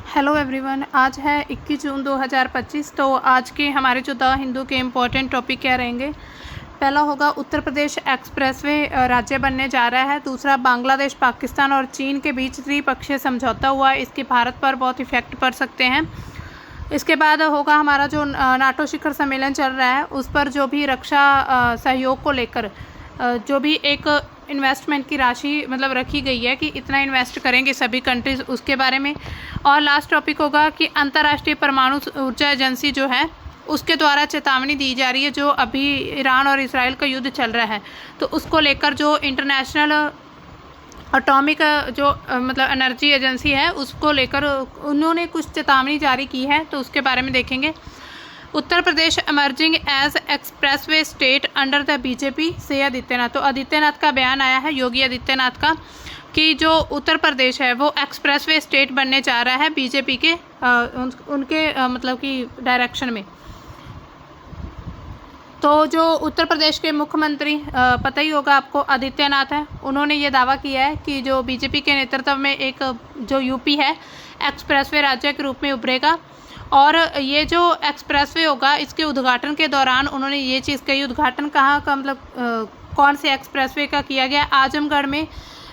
Hello everyone, आज है 21 जून 2025। तो आज के हमारे जो द हिंदू के इम्पोर्टेंट टॉपिक क्या रहेंगे। पहला होगा उत्तर प्रदेश एक्सप्रेसवे राज्य बनने जा रहा है। दूसरा, बांग्लादेश, पाकिस्तान और चीन के बीच त्रिपक्षीय समझौता हुआ, इसके भारत पर बहुत इफेक्ट पड़ सकते हैं। इसके बाद होगा हमारा जो नाटो शिखर सम्मेलन चल रहा है, उस पर जो भी रक्षा सहयोग को लेकर जो भी एक इन्वेस्टमेंट की राशि मतलब रखी गई है कि इतना इन्वेस्ट करेंगे सभी कंट्रीज़, उसके बारे में। और लास्ट टॉपिक होगा कि अंतर्राष्ट्रीय परमाणु ऊर्जा एजेंसी जो है उसके द्वारा चेतावनी दी जा रही है, जो अभी ईरान और इसराइल का युद्ध चल रहा है, तो उसको लेकर जो इंटरनेशनल एटॉमिक जो मतलब एनर्जी एजेंसी है, उसको लेकर उन्होंने कुछ चेतावनी जारी की है, तो उसके बारे में देखेंगे। Uttar Pradesh emerging as expressway state under the BJP से आदित्यनाथ। तो आदित्यनाथ का बयान आया है, योगी आदित्यनाथ का, कि जो उत्तर प्रदेश है वो एक्सप्रेसवे स्टेट बनने जा रहा है बीजेपी के उनके मतलब कि डायरेक्शन में। तो जो उत्तर प्रदेश के मुख्यमंत्री पता ही होगा आपको, आदित्यनाथ है, उन्होंने ये दावा किया है कि जो बीजेपी के नेतृत्व में एक जो यूपी है एक्सप्रेसवे राज्य के रूप में उभरेगा। और ये जो एक्सप्रेसवे होगा, इसके उद्घाटन के दौरान उन्होंने ये चीज़ कही। उद्घाटन कहाँ का मतलब कौन से एक्सप्रेसवे का किया गया? आजमगढ़ में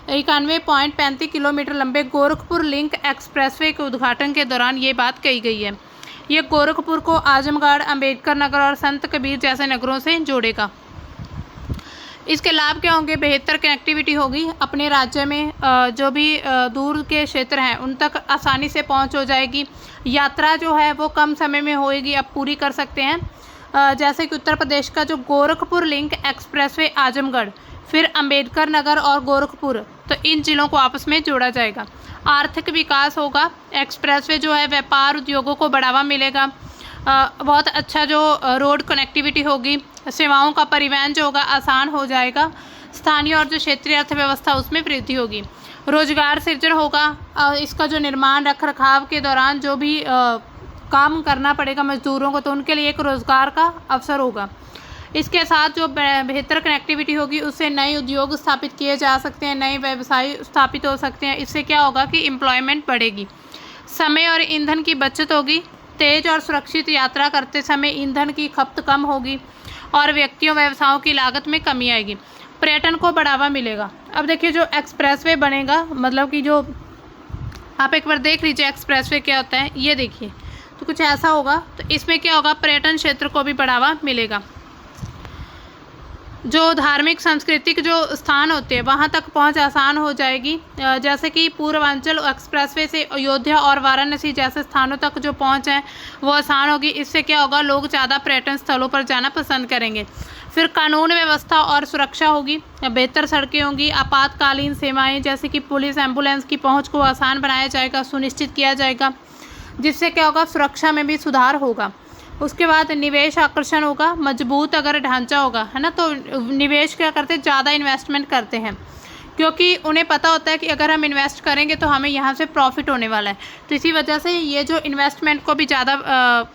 91.35 किलोमीटर लंबे गोरखपुर लिंक एक्सप्रेसवे के उद्घाटन के दौरान ये बात कही गई है। ये गोरखपुर को आजमगढ़, अंबेडकर नगर और संत कबीर जैसे नगरों से जोड़ेगा। इसके लाभ क्या होंगे? बेहतर कनेक्टिविटी होगी अपने राज्य में, जो भी दूर के क्षेत्र हैं उन तक आसानी से पहुंच हो जाएगी। यात्रा जो है वो कम समय में होएगी, अब पूरी कर सकते हैं। जैसे कि उत्तर प्रदेश का जो गोरखपुर लिंक एक्सप्रेसवे आजमगढ़, फिर अंबेडकर नगर और गोरखपुर, तो इन जिलों को आपस में जोड़ा जाएगा। आर्थिक विकास होगा, एक्सप्रेसवे जो है व्यापार उद्योगों को बढ़ावा मिलेगा। बहुत अच्छा जो रोड कनेक्टिविटी होगी, सेवाओं का परिवहन जो होगा आसान हो जाएगा। स्थानीय और जो क्षेत्रीय अर्थव्यवस्था उसमें वृद्धि होगी। रोजगार सृजन होगा, इसका जो निर्माण रख रखाव के दौरान जो भी काम करना पड़ेगा मजदूरों को, तो उनके लिए एक रोजगार का अवसर होगा। इसके साथ जो बेहतर कनेक्टिविटी होगी, उससे नए उद्योग स्थापित किए जा सकते हैं, नए व्यवसाय स्थापित हो सकते हैं। इससे क्या होगा कि एम्प्लॉयमेंट बढ़ेगी, समय और ईंधन की बचत होगी, तेज और सुरक्षित यात्रा करते समय ईंधन की खपत कम होगी और व्यक्तियों व्यवसायों की लागत में कमी आएगी। पर्यटन को बढ़ावा मिलेगा। अब देखिए जो एक्सप्रेसवे बनेगा, मतलब कि जो आप एक बार देख लीजिए एक्सप्रेसवे क्या होता है, ये देखिए, तो कुछ ऐसा होगा। तो इसमें क्या होगा, पर्यटन क्षेत्र को भी बढ़ावा मिलेगा। जो धार्मिक सांस्कृतिक जो स्थान होते हैं वहाँ तक पहुँच आसान हो जाएगी। जैसे कि पूर्वांचल एक्सप्रेसवे से अयोध्या और वाराणसी जैसे स्थानों तक जो पहुँच है वो आसान होगी। इससे क्या होगा, लोग ज़्यादा पर्यटन स्थलों पर जाना पसंद करेंगे। फिर कानून व्यवस्था और सुरक्षा होगी, बेहतर सड़कें होंगी, आपातकालीन सेवाएं जैसे कि पुलिस, एम्बुलेंस की पहुँच को आसान बनाया जाएगा, सुनिश्चित किया जाएगा, जिससे क्या होगा, सुरक्षा में भी सुधार होगा। उसके बाद निवेश आकर्षण होगा, मजबूत अगर ढांचा होगा, है ना, तो निवेश क्या करते हैं, ज़्यादा इन्वेस्टमेंट करते हैं, क्योंकि उन्हें पता होता है कि अगर हम इन्वेस्ट करेंगे तो हमें यहाँ से प्रॉफिट होने वाला है। तो इसी वजह से ये जो इन्वेस्टमेंट को भी ज़्यादा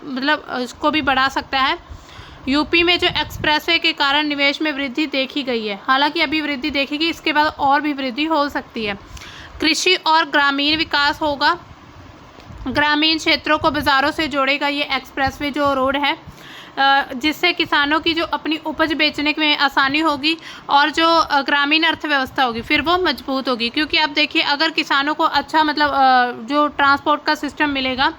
मतलब इसको भी बढ़ा सकता है। यूपी में जो एक्सप्रेसवे के कारण निवेश में वृद्धि देखी गई है, हालांकि अभी वृद्धि देखेगी, इसके बाद और भी वृद्धि हो सकती है। कृषि और ग्रामीण विकास होगा, ग्रामीण क्षेत्रों को बाज़ारों से जोड़ेगा ये एक्सप्रेसवे जो रोड है, जिससे किसानों की जो अपनी उपज बेचने में आसानी होगी और जो ग्रामीण अर्थव्यवस्था होगी फिर वो मजबूत होगी। क्योंकि आप देखिए, अगर किसानों को अच्छा मतलब जो ट्रांसपोर्ट का सिस्टम मिलेगा,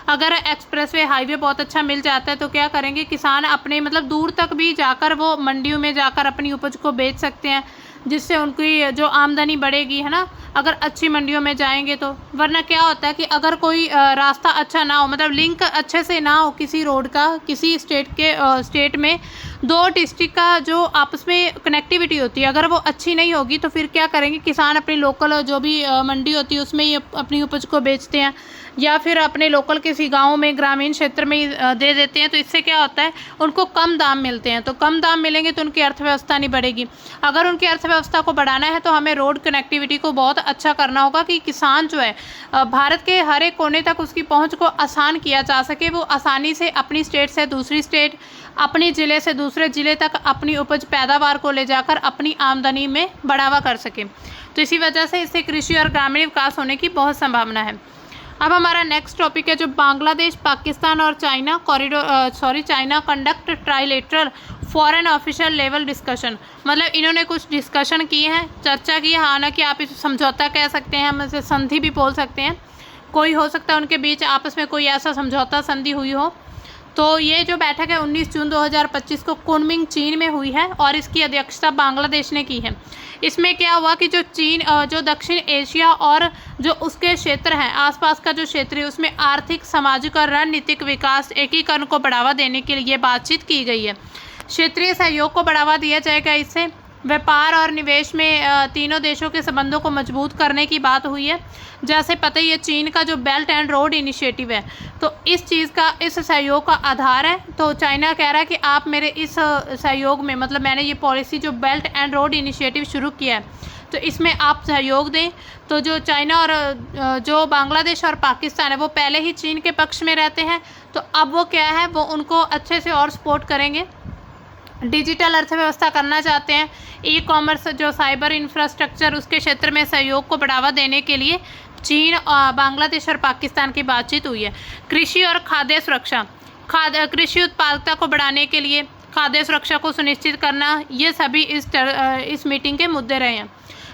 अगर एक्सप्रेसवे हाईवे बहुत अच्छा मिल जाता है, तो क्या करेंगे किसान, अपने मतलब दूर तक भी जाकर वो मंडियों में जाकर अपनी उपज को बेच सकते हैं, जिससे उनकी जो आमदनी बढ़ेगी, है ना, अगर अच्छी मंडियों में जाएंगे तो। वरना क्या होता है कि अगर कोई रास्ता अच्छा ना हो, मतलब लिंक अच्छे से ना हो किसी रोड का, किसी स्टेट में दो डिस्ट्रिक्ट का जो आपस में कनेक्टिविटी होती है, अगर वो अच्छी नहीं होगी, तो फिर क्या करेंगे किसान, अपनी लोकल जो भी मंडी होती है उसमें ही अपनी उपज को बेचते हैं, या फिर अपने लोकल किसी गांव में, ग्रामीण क्षेत्र में दे देते हैं। तो इससे क्या होता है, उनको कम दाम मिलते हैं, तो कम दाम मिलेंगे तो उनकी अर्थव्यवस्था नहीं बढ़ेगी। अगर उनकी अर्थव्यवस्था को बढ़ाना है तो हमें रोड कनेक्टिविटी को बहुत अच्छा करना होगा कि किसान जो है भारत के हर एक कोने तक उसकी पहुंच को आसान किया जा सके, वो आसानी से अपनी स्टेट से दूसरी स्टेट, अपने ज़िले से दूसरे ज़िले तक अपनी उपज पैदावार को ले जाकर अपनी आमदनी में बढ़ावा कर सके। तो इसी वजह से इससे कृषि और ग्रामीण विकास होने की बहुत संभावना है। अब हमारा नेक्स्ट टॉपिक है जो बांग्लादेश, पाकिस्तान और China China conduct trilateral foreign official level discussion. मतलब इन्होंने कुछ डिस्कशन किए हैं, चर्चा की है। हालांकि आप इसे समझौता कह सकते हैं, हम इसे संधि भी बोल सकते हैं। कोई हो सकता है उनके बीच आपस में कोई ऐसा समझौता संधि हुई हो। तो ये जो बैठक है 19 जून 2025 को कुनमिंग चीन में हुई है और इसकी अध्यक्षता बांग्लादेश ने की है। इसमें क्या हुआ कि जो चीन जो दक्षिण एशिया और जो उसके क्षेत्र हैं, आसपास का जो क्षेत्र है, उसमें आर्थिक, सामाजिक और रणनीतिक विकास एकीकरण को बढ़ावा देने के लिए बातचीत की गई है। क्षेत्रीय सहयोग को बढ़ावा दिया जाएगा। इससे व्यापार और निवेश में तीनों देशों के संबंधों को मजबूत करने की बात हुई है। जैसे पता ही है चीन का जो बेल्ट एंड रोड इनिशिएटिव है, तो इस चीज़ का, इस सहयोग का आधार है। तो चाइना कह रहा है कि आप मेरे इस सहयोग में, मतलब मैंने ये पॉलिसी जो बेल्ट एंड रोड इनिशिएटिव शुरू किया है, तो इसमें आप सहयोग दें। तो जो चाइना और जो बांग्लादेश और पाकिस्तान है वो पहले ही चीन के पक्ष में रहते हैं, तो अब वो क्या है, वो उनको अच्छे से और सपोर्ट करेंगे। डिजिटल अर्थव्यवस्था करना चाहते हैं। ई कॉमर्स, जो साइबर इंफ्रास्ट्रक्चर, उसके क्षेत्र में सहयोग को बढ़ावा देने के लिए चीन, बांग्लादेश और पाकिस्तान की बातचीत हुई है। कृषि और खाद्य सुरक्षा, कृषि उत्पादकता को बढ़ाने के लिए खाद्य सुरक्षा को सुनिश्चित करना, ये सभी इस मीटिंग के मुद्दे रहे हैं।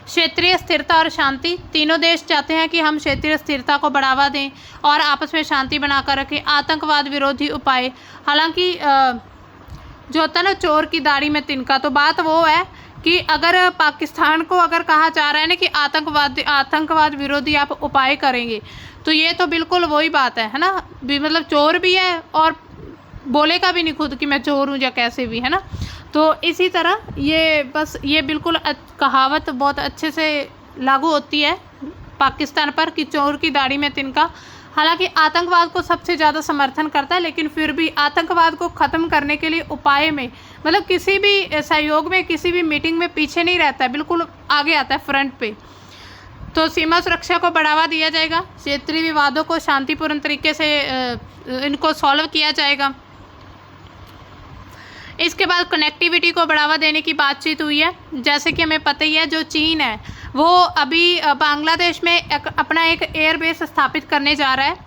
क्षेत्रीय स्थिरता और शांति, तीनों देश चाहते हैं कि हम क्षेत्रीय स्थिरता को बढ़ावा दें और आपस में शांति बनाकर रखें। आतंकवाद विरोधी उपाय, हालांकि जो होता है ना चोर की दाढ़ी में तिनका, तो बात वो है कि अगर पाकिस्तान को अगर कहा जा रहा है ना कि आतंकवाद विरोधी आप उपाय करेंगे, तो ये तो बिल्कुल वही बात है ना। मतलब चोर भी है और बोलेगा भी नहीं खुद कि मैं चोर हूँ या कैसे भी, है ना। तो इसी तरह ये बिल्कुल कहावत बहुत अच्छे से लागू होती है पाकिस्तान पर कि चोर की दाढ़ी में तिनका। हालांकि आतंकवाद को सबसे ज़्यादा समर्थन करता है, लेकिन फिर भी आतंकवाद को ख़त्म करने के लिए उपाय में, मतलब किसी भी सहयोग में, किसी भी मीटिंग में पीछे नहीं रहता है, बिल्कुल आगे आता है फ्रंट पे। तो सीमा सुरक्षा को बढ़ावा दिया जाएगा। क्षेत्रीय विवादों को शांतिपूर्ण तरीके से इनको सॉल्व किया जाएगा। इसके बाद कनेक्टिविटी को बढ़ावा देने की बातचीत हुई है। जैसे कि हमें पता ही है जो चीन है वो अभी बांग्लादेश में अपना एक एयरबेस स्थापित करने जा रहा है।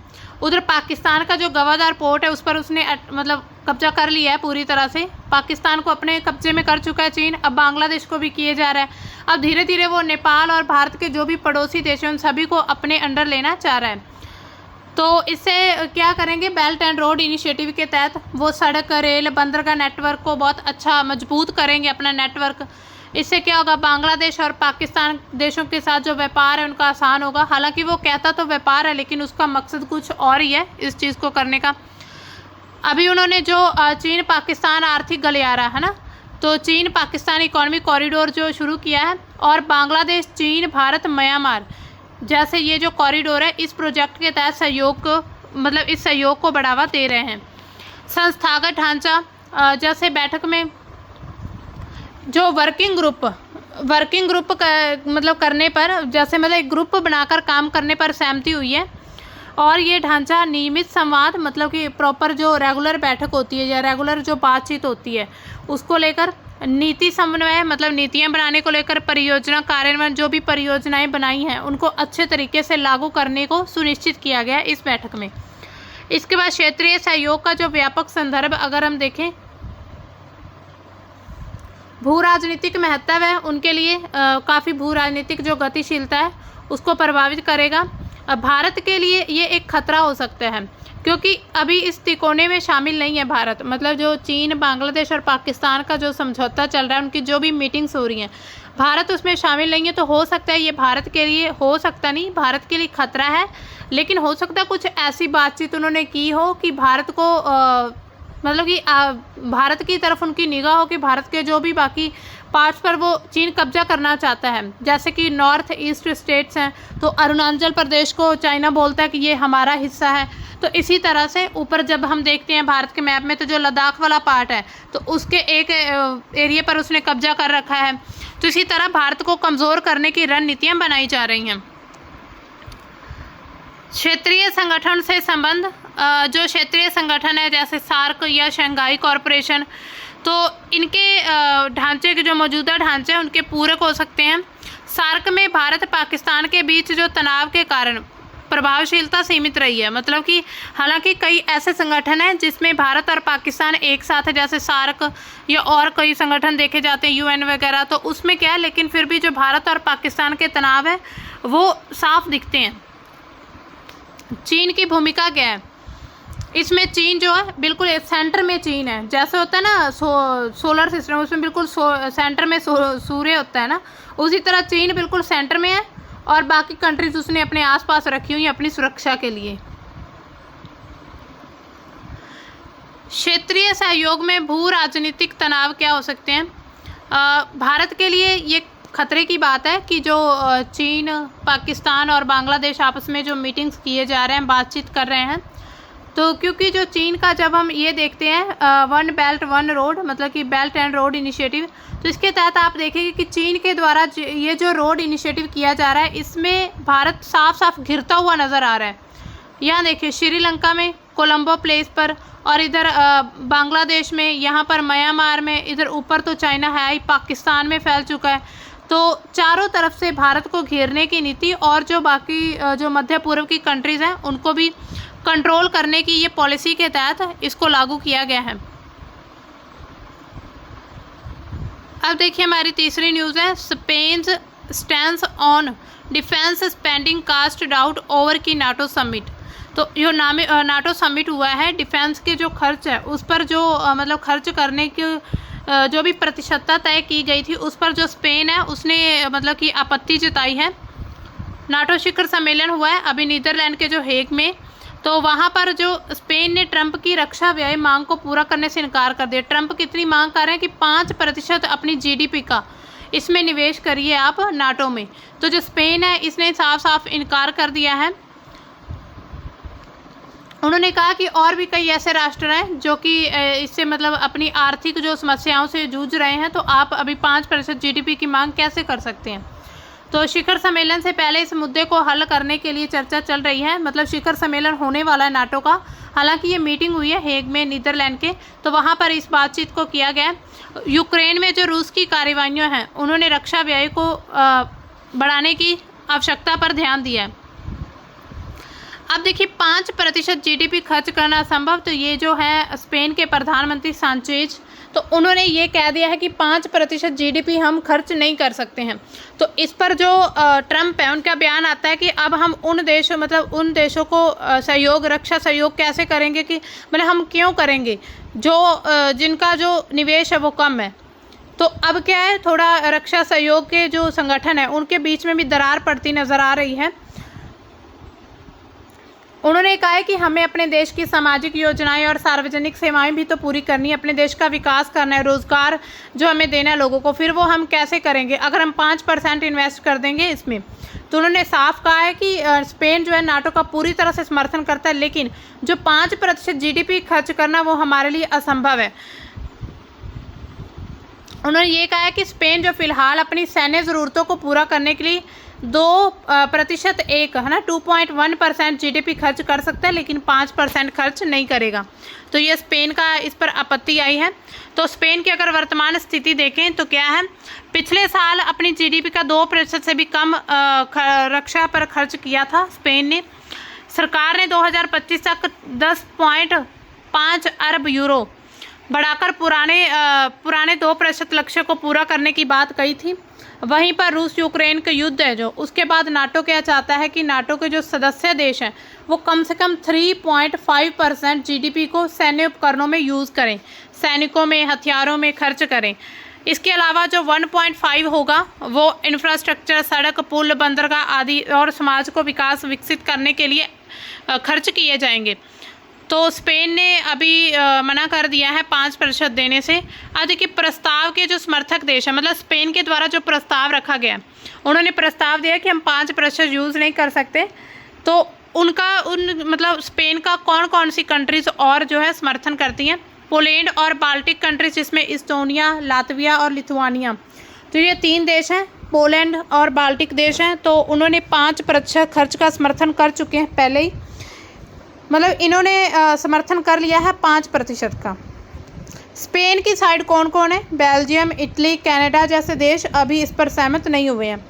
उधर पाकिस्तान का जो गवादार पोर्ट है उस पर उसने मतलब कब्जा कर लिया है पूरी तरह से। पाकिस्तान को अपने कब्जे में कर चुका है चीन, अब बांग्लादेश को भी किए जा रहा है। अब धीरे धीरे वो नेपाल और भारत के जो भी पड़ोसी देश हैं उन सभी को अपने अंडर लेना चाह रहा है। तो इससे क्या करेंगे, बेल्ट एंड रोड इनिशिएटिव के तहत वो सड़क, रेल, बंदरगाह नेटवर्क को बहुत अच्छा मजबूत करेंगे अपना नेटवर्क। इससे क्या होगा, बांग्लादेश और पाकिस्तान देशों के साथ जो व्यापार है उनका आसान होगा। हालांकि वो कहता तो व्यापार है, लेकिन उसका मकसद कुछ और ही है इस चीज़ को करने का। अभी उन्होंने जो चीन पाकिस्तान आर्थिक गलियारा है ना, तो चीन पाकिस्तान इकोनॉमिक कॉरिडोर जो शुरू किया है, और बांग्लादेश, चीन, भारत, म्यांमार जैसे ये जो कॉरिडोर है, इस प्रोजेक्ट के तहत सहयोग को, मतलब इस सहयोग को बढ़ावा दे रहे हैं। संस्थागत ढांचा, जैसे बैठक में जो वर्किंग ग्रुप मतलब करने पर, जैसे मतलब एक ग्रुप बनाकर काम करने पर सहमति हुई है। और ये ढांचा नियमित संवाद, मतलब कि प्रॉपर जो रेगुलर बैठक होती है या रेगुलर जो बातचीत होती है उसको लेकर, नीति समन्वय, मतलब नीतियां बनाने को लेकर, परियोजना कार्यान्वयन, जो भी परियोजनाएं बनाई हैं उनको अच्छे तरीके से लागू करने को सुनिश्चित किया गया है इस बैठक में। इसके बाद क्षेत्रीय सहयोग का जो व्यापक संदर्भ अगर हम देखें, भू राजनीतिक महत्व है उनके लिए, काफ़ी भू राजनीतिक जो गतिशीलता है उसको प्रभावित करेगा। भारत के लिए ये एक खतरा हो सकता है क्योंकि अभी इस तिकोने में शामिल नहीं है भारत। मतलब जो चीन, बांग्लादेश और पाकिस्तान का जो समझौता चल रहा है, उनकी जो भी मीटिंग्स हो रही हैं, भारत उसमें शामिल नहीं है। तो हो सकता है ये भारत के लिए, हो सकता नहीं, भारत के लिए खतरा है। लेकिन हो सकता है कुछ ऐसी बातचीत उन्होंने की हो कि भारत को मतलब कि भारत की तरफ उनकी निगाह हो कि भारत के जो भी बाकी पार्ट्स पर वो चीन कब्जा करना चाहता है। जैसे कि नॉर्थ ईस्ट स्टेट्स हैं, तो अरुणाचल प्रदेश को चाइना बोलता है कि ये हमारा हिस्सा है। तो इसी तरह से ऊपर जब हम देखते हैं भारत के मैप में, तो जो लद्दाख वाला पार्ट है तो उसके एक एरिया पर उसने कब्जा कर रखा है। तो इसी तरह भारत को कमज़ोर करने की रणनीतियाँ बनाई जा रही हैं। क्षेत्रीय संगठन से संबंध, जो क्षेत्रीय संगठन है जैसे सार्क या शंघाई कॉरपोरेशन, तो इनके ढांचे के जो मौजूदा ढांचे हैं उनके पूरक हो सकते हैं। सार्क में भारत पाकिस्तान के बीच जो तनाव के कारण प्रभावशीलता सीमित रही है। मतलब कि हालांकि कई ऐसे संगठन हैं जिसमें भारत और पाकिस्तान एक साथ है, जैसे सार्क या और कई संगठन देखे जाते हैं, यूएन वगैरह, तो उसमें क्या है, लेकिन फिर भी जो भारत और पाकिस्तान के तनाव है वो साफ दिखते हैं। चीन की भूमिका क्या है इसमें? चीन जो है बिल्कुल सेंटर में चीन है, जैसे होता है ना सोलर सिस्टम, उसमें बिल्कुल सेंटर में सूर्य होता है ना, उसी तरह चीन बिल्कुल सेंटर में है और बाकी कंट्रीज उसने अपने आसपास रखी हुई अपनी सुरक्षा के लिए। क्षेत्रीय सहयोग में भू राजनीतिक तनाव क्या हो सकते हैं? भारत के लिए ये खतरे की बात है कि जो चीन, पाकिस्तान और बांग्लादेश आपस में जो मीटिंग्स किए जा रहे हैं, बातचीत कर रहे हैं, तो क्योंकि जो चीन का जब हम ये देखते हैं वन बेल्ट वन रोड, मतलब कि बेल्ट एंड रोड इनिशिएटिव, तो इसके तहत आप देखेंगे कि चीन के द्वारा ये जो रोड इनिशिएटिव किया जा रहा है इसमें भारत साफ साफ घिरता हुआ नज़र आ रहा है। यहाँ देखिए श्रीलंका में कोलंबो प्लेस पर, और इधर बांग्लादेश में, यहाँ पर म्यांमार में, इधर ऊपर तो चाइना है ही, पाकिस्तान में फैल चुका है। तो चारों तरफ से भारत को घेरने की नीति और जो बाकी जो मध्य पूर्व की कंट्रीज़ हैं उनको भी कंट्रोल करने की ये पॉलिसी के तहत इसको लागू किया गया है। अब देखिए हमारी तीसरी न्यूज़ है, Spain stands on defence spending cast doubt over की नाटो समिट। तो जो नाटो समिट हुआ है, डिफेंस के जो खर्च है उस पर जो मतलब खर्च करने की जो भी प्रतिशतता तय की गई थी उस पर जो स्पेन है उसने मतलब कि आपत्ति जताई है। नाटो शिखर सम्मेलन हुआ है अभी नीदरलैंड के जो हेग में, तो वहाँ पर जो स्पेन ने ट्रंप की रक्षा व्यय मांग को पूरा करने से इनकार कर दिया। ट्रंप कितनी मांग कर रहे हैं कि 5% अपनी जीडीपी का इसमें निवेश करिए आप नाटो में, तो जो स्पेन है इसने साफ साफ इनकार कर दिया है। उन्होंने कहा कि और भी कई ऐसे राष्ट्र हैं जो कि इससे मतलब अपनी आर्थिक जो समस्याओं से जूझ रहे हैं, तो आप अभी 5% जीडीपी की मांग कैसे कर सकते हैं। तो शिखर सम्मेलन से पहले इस मुद्दे को हल करने के लिए चर्चा चल रही है। मतलब शिखर सम्मेलन होने वाला है नाटो का, हालांकि ये मीटिंग हुई है हेग में नीदरलैंड के, तो वहाँ पर इस बातचीत को किया गया। यूक्रेन में जो रूस की कार्रवाइयाँ हैं उन्होंने रक्षा व्यय को बढ़ाने की आवश्यकता पर ध्यान दिया है। अब देखिए 5% जीडीपी खर्च करना असंभव, तो ये जो है स्पेन के प्रधानमंत्री सांचेज, तो उन्होंने ये कह दिया है कि 5% जीडीपी हम खर्च नहीं कर सकते हैं। तो इस पर जो ट्रंप है उनका बयान आता है कि अब हम उन देशों को सहयोग, रक्षा सहयोग कैसे करेंगे, कि मतलब हम क्यों करेंगे जो जिनका जो निवेश है वो कम है। तो अब क्या है, थोड़ा रक्षा सहयोग के जो संगठन है उनके बीच में भी दरार पड़ती नज़र आ रही है। उन्होंने कहा है कि हमें अपने देश की सामाजिक योजनाएं और सार्वजनिक सेवाएं भी तो पूरी करनी है, अपने देश का विकास करना है, रोज़गार जो हमें देना है लोगों को, फिर वो हम कैसे करेंगे अगर हम 5% इन्वेस्ट कर देंगे इसमें। तो उन्होंने साफ कहा है कि स्पेन जो है नाटो का पूरी तरह से समर्थन करता है, लेकिन जो 5% जीडीपी खर्च करना वो हमारे लिए असंभव है। उन्होंने ये कहा है कि स्पेन जो फिलहाल अपनी सैन्य ज़रूरतों को पूरा करने के लिए 2% एक है ना 2.1% जीडीपी खर्च कर सकता है, लेकिन 5% खर्च नहीं करेगा। तो ये स्पेन का इस पर आपत्ति आई है। तो स्पेन की अगर वर्तमान स्थिति देखें तो क्या है, पिछले साल अपनी जीडीपी का 2% से भी कम रक्षा पर खर्च किया था स्पेन ने। सरकार ने 2025 तक 10.5 अरब यूरो बढ़ाकर पुराने 2% लक्ष्य को पूरा करने की बात कही थी। वहीं पर रूस यूक्रेन का युद्ध है जो, उसके बाद नाटो क्या चाहता है कि नाटो के जो सदस्य देश हैं वो कम से कम 3.5% जीडीपी को सैन्य उपकरणों में यूज़ करें, सैनिकों में, हथियारों में खर्च करें। इसके अलावा जो 1.5 होगा वो इंफ्रास्ट्रक्चर, सड़क, पुल, बंदरगाह आदि और समाज को विकसित करने के लिए खर्च किए जाएंगे। तो स्पेन ने अभी मना कर दिया है 5% देने से। अब देखिए प्रस्ताव के जो समर्थक देश है, मतलब स्पेन के द्वारा जो प्रस्ताव रखा गया, उन्होंने प्रस्ताव दिया कि हम 5% यूज़ नहीं कर सकते। तो मतलब स्पेन का कौन कौन सी कंट्रीज़ और जो है समर्थन करती हैं, पोलैंड और बाल्टिक कंट्रीज जिसमें इस्टोनिया, लातविया और लिथुआनिया, तो ये 3 देश हैं, पोलैंड और बाल्टिक देश हैं। तो उन्होंने 5% खर्च का समर्थन कर चुके हैं पहले ही, मतलब इन्होंने समर्थन कर लिया है 5% का। स्पेन की साइड कौन कौन है, बेल्जियम, इटली, कनाडा जैसे देश अभी इस पर सहमत नहीं हुए हैं।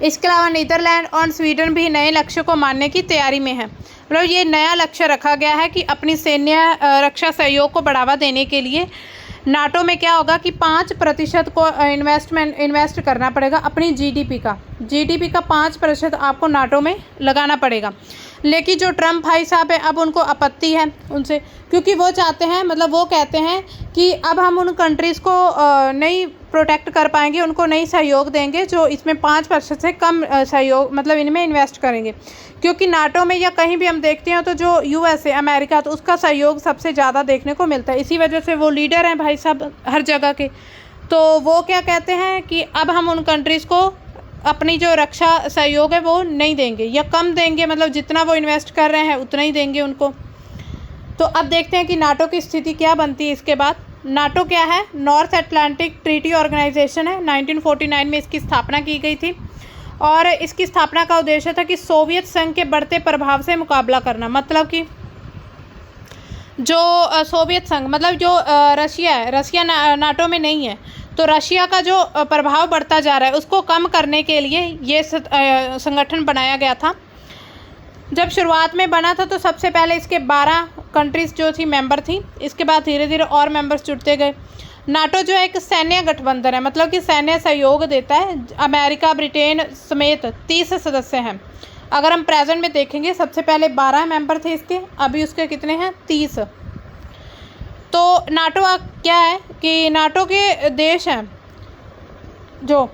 इसके अलावा नीदरलैंड और स्वीडन भी नए लक्ष्य को मानने की तैयारी में है। मतलब ये नया लक्ष्य रखा गया है कि अपनी सैन्य रक्षा सहयोग को बढ़ावा देने के लिए नाटो में क्या होगा कि 5% को इन्वेस्ट करना पड़ेगा अपनी जीडीपी का 5% आपको नाटो में लगाना पड़ेगा। लेकिन जो ट्रम्प भाई साहब है, अब उनको आपत्ति है उनसे, क्योंकि वो चाहते हैं, मतलब वो कहते हैं कि अब हम उन कंट्रीज़ को नहीं प्रोटेक्ट कर पाएंगे, उनको नहीं सहयोग देंगे जो इसमें 5% से कम सहयोग मतलब इनमें इन्वेस्ट करेंगे। क्योंकि नाटो में या कहीं भी हम देखते हैं तो जो यूएस है, अमेरिका, तो उसका सहयोग सबसे ज़्यादा देखने को मिलता है। इसी वजह से वो लीडर हैं भाई साहब हर जगह के। तो वो क्या कहते हैं कि अब हम उन कंट्रीज़ को अपनी जो रक्षा सहयोग है वो नहीं देंगे या कम देंगे, मतलब जितना वो इन्वेस्ट कर रहे हैं उतना ही देंगे उनको। तो अब देखते हैं कि नाटो की स्थिति क्या बनती है इसके बाद। नाटो क्या है? नॉर्थ अटलांटिक ट्रीटी ऑर्गेनाइजेशन है। 1949 में इसकी स्थापना की गई थी और इसकी स्थापना का उद्देश्य था कि सोवियत संघ के बढ़ते प्रभाव से मुकाबला करना। मतलब कि जो सोवियत संघ मतलब जो रशिया है, रशिया नाटो में नहीं है, तो रशिया का जो प्रभाव बढ़ता जा रहा है उसको कम करने के लिए ये संगठन बनाया गया था। जब शुरुआत में बना था तो सबसे पहले इसके 12 कंट्रीज़ जो थी मेंबर थी। इसके बाद धीरे धीरे और मेंबर्स जुड़ते गए। नाटो जो है एक सैन्य गठबंधन है, मतलब कि सैन्य सहयोग देता है। अमेरिका, ब्रिटेन समेत 30 सदस्य हैं। अगर हम प्रेजेंट में देखेंगे, सबसे पहले 12 मेंबर थे इसके, अभी उसके कितने हैं? 30। तो नाटो क्या है कि नाटो के देश हैं जो,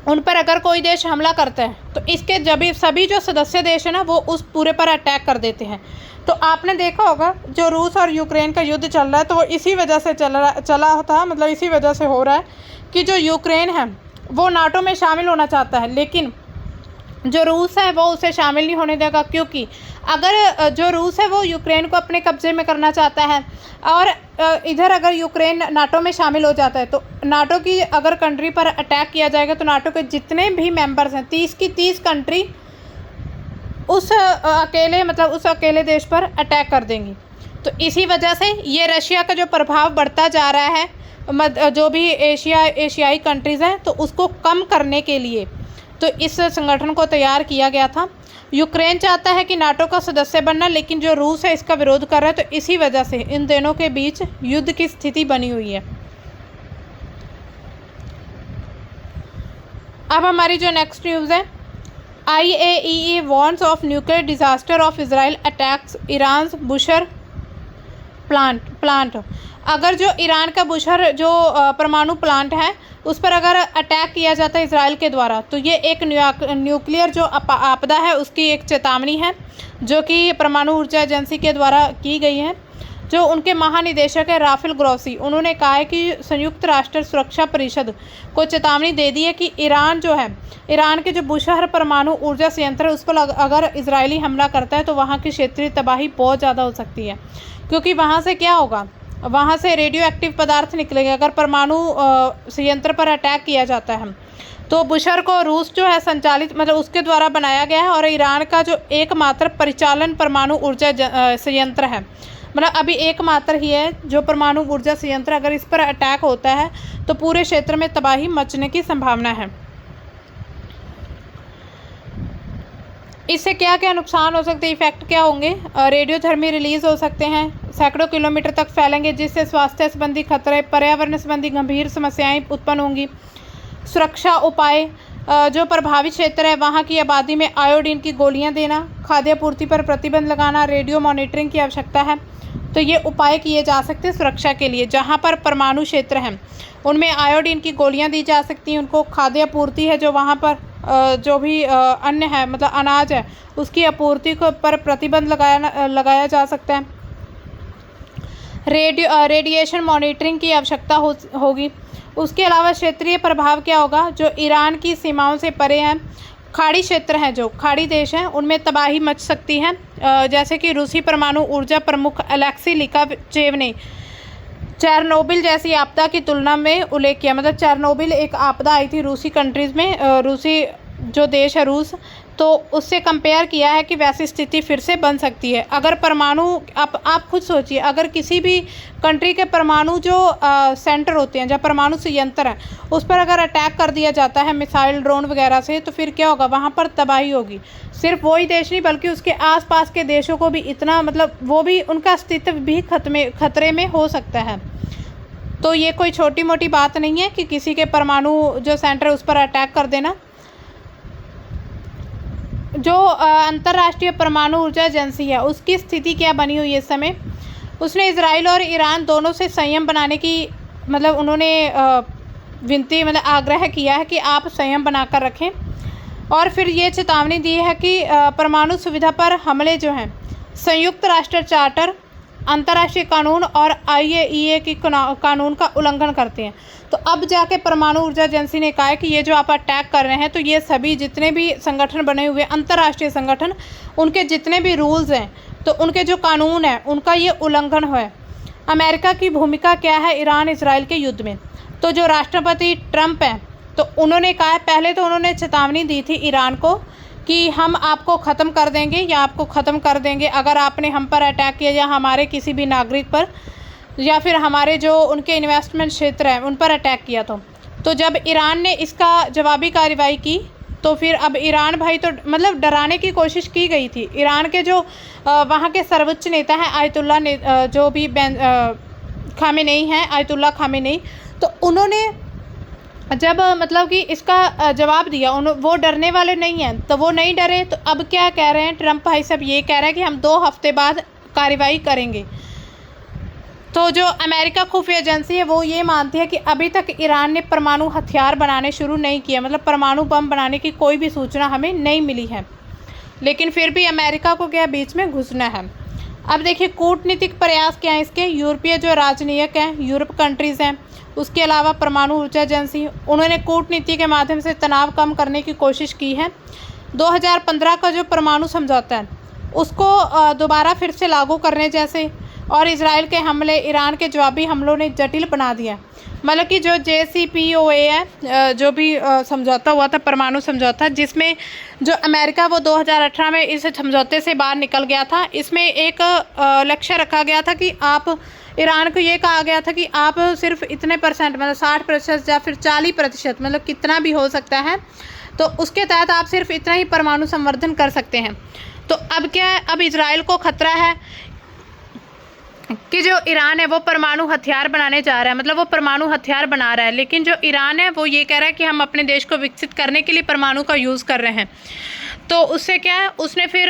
उन पर अगर कोई देश हमला करता है तो इसके जब सभी जो सदस्य देश है ना वो उस पूरे पर अटैक कर देते हैं। तो आपने देखा होगा जो रूस और यूक्रेन का युद्ध चल रहा है तो वो इसी वजह से चला था, मतलब इसी वजह से हो रहा है कि जो यूक्रेन है वो नाटो में शामिल होना चाहता है, लेकिन जो रूस है वो उसे शामिल नहीं होने देगा। क्योंकि अगर जो रूस है वो यूक्रेन को अपने कब्जे में करना चाहता है और इधर अगर यूक्रेन नाटो में शामिल हो जाता है तो नाटो की अगर कंट्री पर अटैक किया जाएगा तो नाटो के जितने भी मेंबर्स हैं 30 की 30 कंट्री उस अकेले देश पर अटैक कर देंगी। तो इसी वजह से ये रशिया का जो प्रभाव बढ़ता जा रहा है जो भी एशियाई कंट्रीज़ हैं तो उसको कम करने के लिए तो इस संगठन को तैयार किया गया था। यूक्रेन चाहता है कि नाटो का सदस्य बनना, लेकिन जो रूस है इसका विरोध कर रहा है। तो इसी वजह से इन दोनों के बीच युद्ध की स्थिति बनी हुई है। अब हमारी जो नेक्स्ट न्यूज़ है, IAEA warns of nuclear disaster of Israel attacks Iran's Bushehr plant. अगर जो ईरान का बुशर जो परमाणु प्लांट है उस पर अगर अटैक किया जाता है इजराइल के द्वारा तो ये एक न्यूक्लियर जो आपदा है उसकी एक चेतावनी है जो कि परमाणु ऊर्जा एजेंसी के द्वारा की गई है। जो उनके महानिदेशक है राफेल ग्रोसी, उन्होंने कहा है कि संयुक्त राष्ट्र सुरक्षा परिषद को चेतावनी दे दी है कि ईरान जो है, ईरान के जो बुशहर परमाणु ऊर्जा संयंत्र है उस पर अगर इजरायली हमला करता है तो वहाँ की क्षेत्रीय तबाही बहुत ज़्यादा हो सकती है। क्योंकि वहाँ से क्या होगा, वहाँ से रेडियो एक्टिव पदार्थ निकलेंगे। अगर परमाणु संयंत्र पर अटैक किया जाता है तो बुशहर को रूस जो है संचालित मतलब उसके द्वारा बनाया गया है और ईरान का जो एकमात्र परिचालन परमाणु ऊर्जा संयंत्र है, मतलब अभी एकमात्र ही है जो परमाणु ऊर्जा संयंत्र, अगर इस पर अटैक होता है तो पूरे क्षेत्र में तबाही मचने की संभावना है। इससे क्या क्या नुकसान हो सकते हैं, इफेक्ट क्या होंगे? रेडियोधर्मी रिलीज हो सकते हैं, सैकड़ों किलोमीटर तक फैलेंगे जिससे स्वास्थ्य संबंधी खतरे, पर्यावरण संबंधी गंभीर समस्याएं उत्पन्न होंगी। सुरक्षा उपाय, जो प्रभावित क्षेत्र है वहाँ की आबादी में आयोडीन की गोलियां देना, खाद्यापूर्ति पर प्रतिबंध लगाना, रेडियो मॉनिटरिंग की आवश्यकता है। तो ये उपाय किए जा सकते हैं सुरक्षा के लिए। जहाँ पर परमाणु क्षेत्र हैं उनमें आयोडीन की गोलियां दी जा सकती हैं, उनको खाद्यापूर्ति है जो वहाँ पर जो भी अन्न है मतलब अनाज है उसकी आपूर्ति को पर प्रतिबंध लगाया जा सकता है। रेडिएशन मॉनिटरिंग की आवश्यकता होगी। उसके अलावा क्षेत्रीय प्रभाव क्या होगा, जो ईरान की सीमाओं से परे हैं, खाड़ी क्षेत्र हैं, जो खाड़ी देश हैं उनमें तबाही मच सकती है। जैसे कि रूसी परमाणु ऊर्जा प्रमुख अलेक्सी लिकाचेव ने चेरनोबिल जैसी आपदा की तुलना में उल्लेख किया। मतलब चेरनोबिल एक आपदा आई थी रूसी कंट्रीज़ में, रूसी जो देश है रूस, तो उससे कंपेयर किया है कि वैसी स्थिति फिर से बन सकती है। अगर परमाणु, आप खुद सोचिए, अगर किसी भी कंट्री के परमाणु जो सेंटर होते हैं, जहाँ परमाणु संयंत्र है, उस पर अगर अटैक कर दिया जाता है मिसाइल, ड्रोन वगैरह से, तो फिर क्या होगा, वहाँ पर तबाही होगी। सिर्फ वही देश नहीं बल्कि उसके आसपास के देशों को भी इतना, मतलब वो भी, उनका अस्तित्व भी खतरे में हो सकता है। तो ये कोई छोटी मोटी बात नहीं है कि किसी के परमाणु जो सेंटर है उस पर अटैक कर देना। जो अंतर्राष्ट्रीय परमाणु ऊर्जा एजेंसी है उसकी स्थिति क्या बनी हुई है इस समय, उसने इजराइल और ईरान दोनों से संयम बनाने की, मतलब उन्होंने विनती, मतलब आग्रह किया है कि आप संयम बनाकर रखें। और फिर ये चेतावनी दी है कि परमाणु सुविधा पर हमले जो हैं संयुक्त राष्ट्र चार्टर, अंतर्राष्ट्रीय कानून और IAEA की कानून का उल्लंघन करते हैं। तो अब जाके परमाणु ऊर्जा एजेंसी ने कहा है कि ये जो आप अटैक कर रहे हैं, तो ये सभी जितने भी संगठन बने हुए अंतर्राष्ट्रीय संगठन, उनके जितने भी रूल्स हैं, तो उनके जो कानून हैं, उनका ये उल्लंघन है। अमेरिका की भूमिका क्या है ईरान इजराइल के युद्ध में? तो जो राष्ट्रपति ट्रंप हैं, तो उन्होंने कहा है, पहले तो उन्होंने चेतावनी दी थी ईरान को कि हम आपको ख़त्म कर देंगे या आपको ख़त्म कर देंगे अगर आपने हम पर अटैक किया या हमारे किसी भी नागरिक पर, या फिर हमारे जो उनके इन्वेस्टमेंट क्षेत्र हैं उन पर अटैक किया। तो जब ईरान ने इसका जवाबी कार्रवाई की, तो फिर अब ईरान भाई, तो मतलब डराने की कोशिश की गई थी। ईरान के जो वहाँ के सर्वोच्च नेता हैं आयतुल्ला ने, जो भी खामेनेई हैं, आयतुल्ला खामेनेई, तो उन्होंने जब मतलब कि इसका जवाब दिया, वो डरने वाले नहीं हैं, तो वो नहीं डरे। तो अब क्या कह रहे हैं ट्रंप भाई साहब, ये कह रहे हैं कि हम 2 हफ्ते बाद कार्रवाई करेंगे। तो जो अमेरिका खुफिया एजेंसी है वो ये मानती है कि अभी तक ईरान ने परमाणु हथियार बनाने शुरू नहीं किया, मतलब परमाणु बम बनाने की कोई भी सूचना हमें नहीं मिली है, लेकिन फिर भी अमेरिका को क्या बीच में घुसना है। अब देखिए कूटनीतिक प्रयास क्या है इसके। यूरोपीय जो राजनयिक हैं, यूरोप कंट्रीज़ हैं, उसके अलावा परमाणु ऊर्जा एजेंसी, उन्होंने कूटनीति के माध्यम से तनाव कम करने की कोशिश की है। 2015 का जो परमाणु समझौता है उसको दोबारा फिर से लागू करने जैसे, और इजराइल के हमले, ईरान के जवाबी हमलों ने जटिल बना दिया। मतलब कि जो JCPOA है, जो भी समझौता हुआ था, परमाणु समझौता, जिसमें जो अमेरिका वो 2018 में इस समझौते से बाहर निकल गया था। इसमें एक लक्ष्य रखा गया था कि आप, ईरान को ये कहा गया था कि आप सिर्फ इतने %, मतलब 60% या फिर 40%, मतलब कितना भी हो सकता है, तो उसके तहत आप सिर्फ इतना ही परमाणु संवर्धन कर सकते हैं। तो अब क्या है, अब इजराइल को खतरा है कि जो ईरान है वो परमाणु हथियार बनाने जा रहा है, मतलब वो परमाणु हथियार बना रहा है, लेकिन जो ईरान है वो ये कह रहा है कि हम अपने देश को विकसित करने के लिए परमाणु का यूज़ कर रहे हैं। तो उससे क्या है, उसने फिर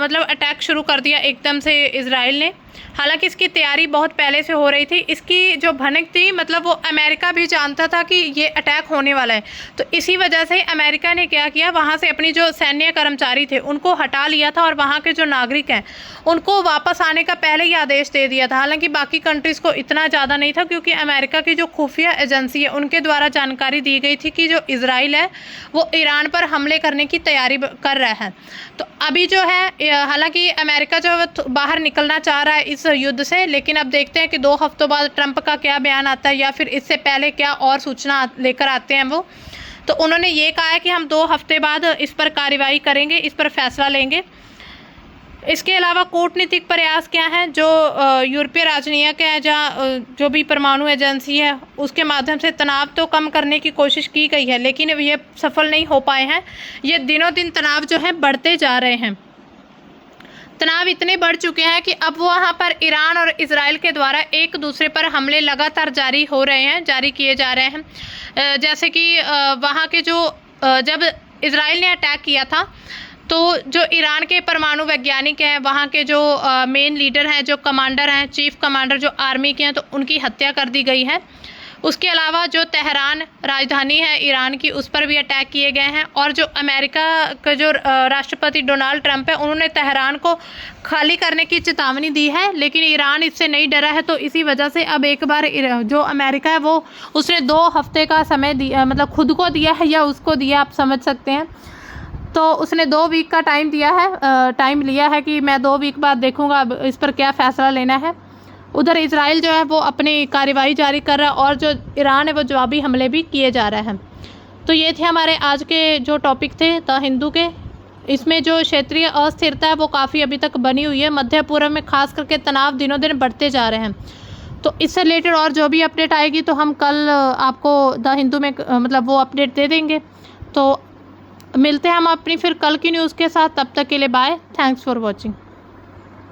मतलब अटैक शुरू कर दिया एकदम से इजराइल ने। हालांकि इसकी तैयारी बहुत पहले से हो रही थी। इसकी जो भनक थी, मतलब वो अमेरिका भी जानता था कि ये अटैक होने वाला है। तो इसी वजह से अमेरिका ने क्या किया, वहाँ से अपनी जो सैन्य कर्मचारी थे उनको हटा लिया था और वहाँ के जो नागरिक हैं उनको वापस आने का पहले ही आदेश दे दिया था। हालांकि बाकी कंट्रीज़ को इतना ज़्यादा नहीं था, क्योंकि अमेरिका की जो खुफिया एजेंसी है उनके द्वारा जानकारी दी गई थी कि जो इजराइल है वो ईरान पर हमले करने की तैयारी कर रहा है। तो अभी जो है, हालांकि अमेरिका जो बाहर निकलना चाह रहा है इस युद्ध से, लेकिन अब देखते हैं कि 2 हफ्तों बाद ट्रंप का क्या बयान आता है या फिर इससे पहले क्या और सूचना लेकर आते हैं वो। तो उन्होंने ये कहा है कि हम 2 हफ्ते बाद इस पर कार्रवाई करेंगे, इस पर फैसला लेंगे। इसके अलावा कूटनीतिक प्रयास क्या हैं, जो यूरोपीय राजनयिक है, जहाँ जो भी परमाणु एजेंसी है उसके माध्यम से तनाव तो कम करने की कोशिश की गई है, लेकिन ये सफल नहीं हो पाए हैं। ये दिनों दिन तनाव जो है बढ़ते जा रहे हैं। तनाव इतने बढ़ चुके हैं कि अब वहाँ पर ईरान और इजराइल के द्वारा एक दूसरे पर हमले लगातार जारी किए जा रहे हैं। जैसे कि वहाँ के जो जब इजराइल ने अटैक किया था, तो जो ईरान के परमाणु वैज्ञानिक हैं, वहाँ के जो मेन लीडर हैं, जो कमांडर हैं, चीफ कमांडर जो आर्मी के हैं, तो उनकी हत्या कर दी गई है। उसके अलावा जो तेहरान राजधानी है ईरान की, उस पर भी अटैक किए गए हैं। और जो अमेरिका का जो राष्ट्रपति डोनाल्ड ट्रंप है, उन्होंने तेहरान को खाली करने की चेतावनी दी है, लेकिन ईरान इससे नहीं डरा है। तो इसी वजह से अब एक बार जो अमेरिका है वो उसने 2 हफ्ते का समय दिया, मतलब खुद को दिया है या उसको दिया, आप समझ सकते हैं। तो उसने 2 वीक का टाइम लिया है कि मैं 2 वीक बाद देखूंगा अब इस पर क्या फ़ैसला लेना है। उधर इजराइल जो है वो अपनी कार्रवाई जारी कर रहा है और जो ईरान है वो जवाबी हमले भी किए जा रहे हैं। तो ये थे हमारे आज के जो टॉपिक थे द हिंदू के। इसमें जो क्षेत्रीय अस्थिरता है वो काफ़ी अभी तक बनी हुई है। मध्य पूर्व में खास करके तनाव दिनों दिन बढ़ते जा रहे हैं। तो इससे रिलेटेड और जो भी अपडेट आएगी तो हम कल आपको द हिंदू में मतलब वो अपडेट दे देंगे। तो मिलते हैं हम अपनी फिर कल की न्यूज़ के साथ। तब तक के लिए बाय। Thanks for watching.